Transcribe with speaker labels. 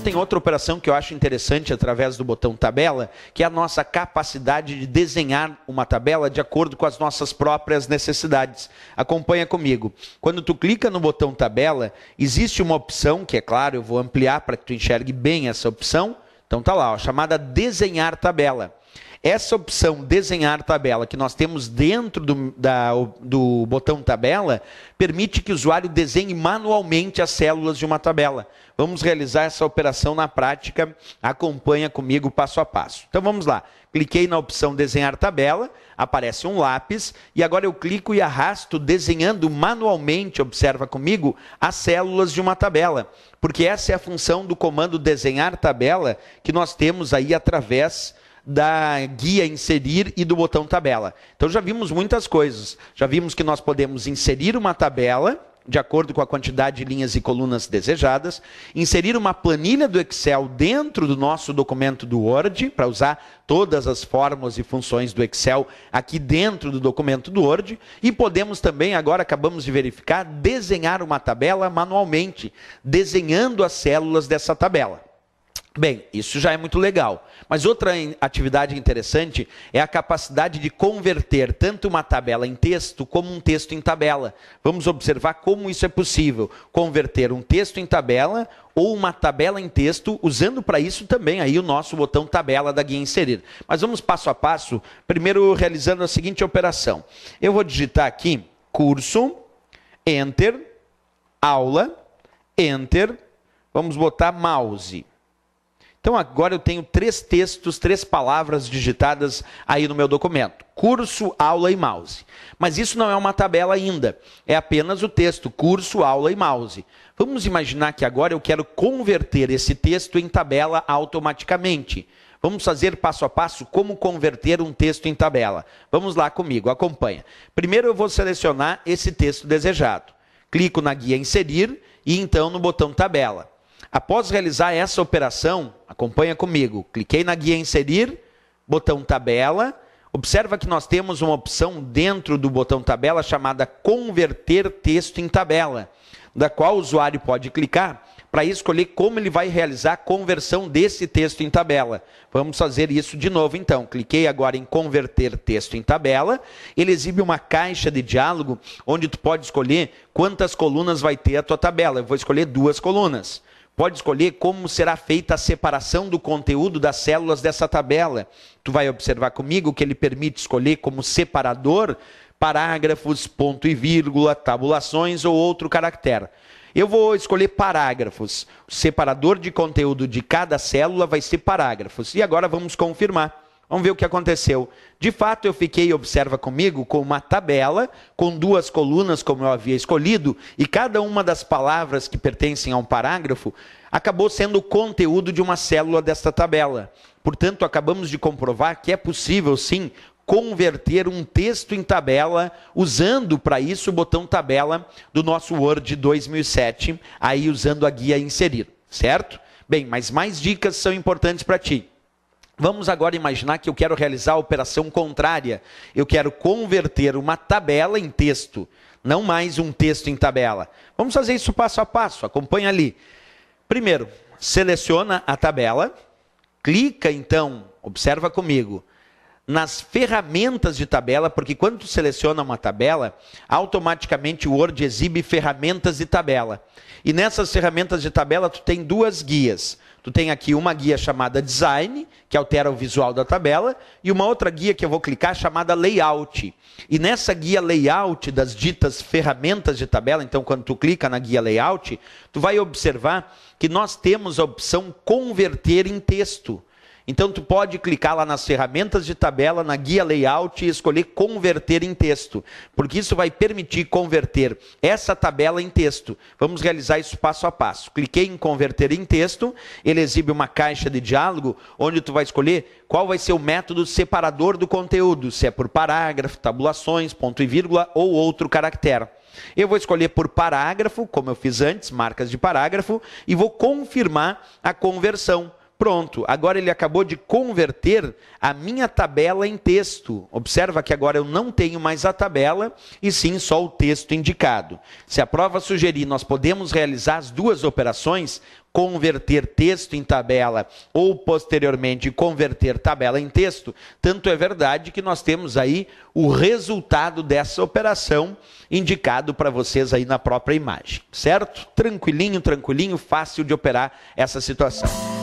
Speaker 1: tem outra operação que eu acho interessante através do botão tabela, que é a nossa capacidade de desenhar uma tabela de acordo com as nossas próprias necessidades. Acompanha comigo. Quando tu clica no botão tabela, existe uma opção, que é claro, eu vou ampliar para que tu enxergue bem essa opção. Então tá lá, ó, chamada desenhar tabela. Essa opção desenhar tabela que nós temos dentro do botão tabela permite que o usuário desenhe manualmente as células de uma tabela. Vamos realizar essa operação na prática, acompanha comigo passo a passo. Então vamos lá, cliquei na opção desenhar tabela, aparece um lápis e agora eu clico e arrasto desenhando manualmente, observa comigo, as células de uma tabela. Porque essa é a função do comando desenhar tabela que nós temos aí através da guia inserir e do botão tabela. Então já vimos muitas coisas. Já vimos que nós podemos inserir uma tabela de acordo com a quantidade de linhas e colunas desejadas, inserir uma planilha do Excel dentro do nosso documento do Word, para usar todas as fórmulas e funções do Excel aqui dentro do documento do Word, e podemos também, agora acabamos de verificar, desenhar uma tabela manualmente, desenhando as células dessa tabela. Bem, isso já é muito legal. Mas outra atividade interessante é a capacidade de converter tanto uma tabela em texto como um texto em tabela. Vamos observar como isso é possível. Converter um texto em tabela ou uma tabela em texto, usando para isso também aí o nosso botão tabela da guia inserir. Mas vamos passo a passo, primeiro realizando a seguinte operação. Eu vou digitar aqui curso, Enter, aula, Enter, vamos botar mouse. Então agora eu tenho 3 textos, 3 palavras digitadas aí no meu documento. Curso, aula e mouse. Mas isso não é uma tabela ainda. É apenas o texto, curso, aula e mouse. Vamos imaginar que agora eu quero converter esse texto em tabela automaticamente. Vamos fazer passo a passo como converter um texto em tabela. Vamos lá comigo, acompanha. Primeiro eu vou selecionar esse texto desejado. Clico na guia inserir e então no botão tabela. Após realizar essa operação, acompanha comigo, cliquei na guia inserir, botão tabela, observa que nós temos uma opção dentro do botão tabela chamada converter texto em tabela, da qual o usuário pode clicar para escolher como ele vai realizar a conversão desse texto em tabela. Vamos fazer isso de novo então, cliquei agora em converter texto em tabela, ele exibe uma caixa de diálogo onde tu pode escolher quantas colunas vai ter a tua tabela, eu vou escolher 2 colunas. Pode escolher como será feita a separação do conteúdo das células dessa tabela. Tu vai observar comigo que ele permite escolher como separador parágrafos, ponto e vírgula, tabulações ou outro caractere. Eu vou escolher parágrafos. O separador de conteúdo de cada célula vai ser parágrafos. E agora vamos confirmar. Vamos ver o que aconteceu. De fato, eu fiquei, observa comigo, com uma tabela, com 2 colunas, como eu havia escolhido, e cada uma das palavras que pertencem a um parágrafo acabou sendo o conteúdo de uma célula desta tabela. Portanto, acabamos de comprovar que é possível, sim, converter um texto em tabela, usando para isso o botão tabela do nosso Word 2007, aí usando a guia inserir, certo? Bem, mas mais dicas são importantes para ti. Vamos agora imaginar que eu quero realizar a operação contrária. Eu quero converter uma tabela em texto, não mais um texto em tabela. Vamos fazer isso passo a passo, acompanha ali. Primeiro, seleciona a tabela, clica então, observa comigo, nas ferramentas de tabela, porque quando tu seleciona uma tabela, automaticamente o Word exibe ferramentas de tabela. E nessas ferramentas de tabela tu tem 2 guias. Tu tem aqui uma guia chamada Design, que altera o visual da tabela, e uma outra guia que eu vou clicar chamada Layout. E nessa guia Layout das ditas ferramentas de tabela, então quando tu clica na guia Layout, tu vai observar que nós temos a opção Converter em Texto. Então tu pode clicar lá nas ferramentas de tabela, na guia layout e escolher converter em texto, porque isso vai permitir converter essa tabela em texto. Vamos realizar isso passo a passo. Cliquei em converter em texto, ele exibe uma caixa de diálogo, onde tu vai escolher qual vai ser o método separador do conteúdo, se é por parágrafo, tabulações, ponto e vírgula ou outro caractere. Eu vou escolher por parágrafo, como eu fiz antes, marcas de parágrafo, e vou confirmar a conversão. Pronto, agora ele acabou de converter a minha tabela em texto. Observa que agora eu não tenho mais a tabela, e sim só o texto indicado. Se a prova sugerir, nós podemos realizar as duas operações, converter texto em tabela ou, posteriormente, converter tabela em texto. Tanto é verdade que nós temos aí o resultado dessa operação indicado para vocês aí na própria imagem, certo? Tranquilinho, tranquilinho, fácil de operar essa situação.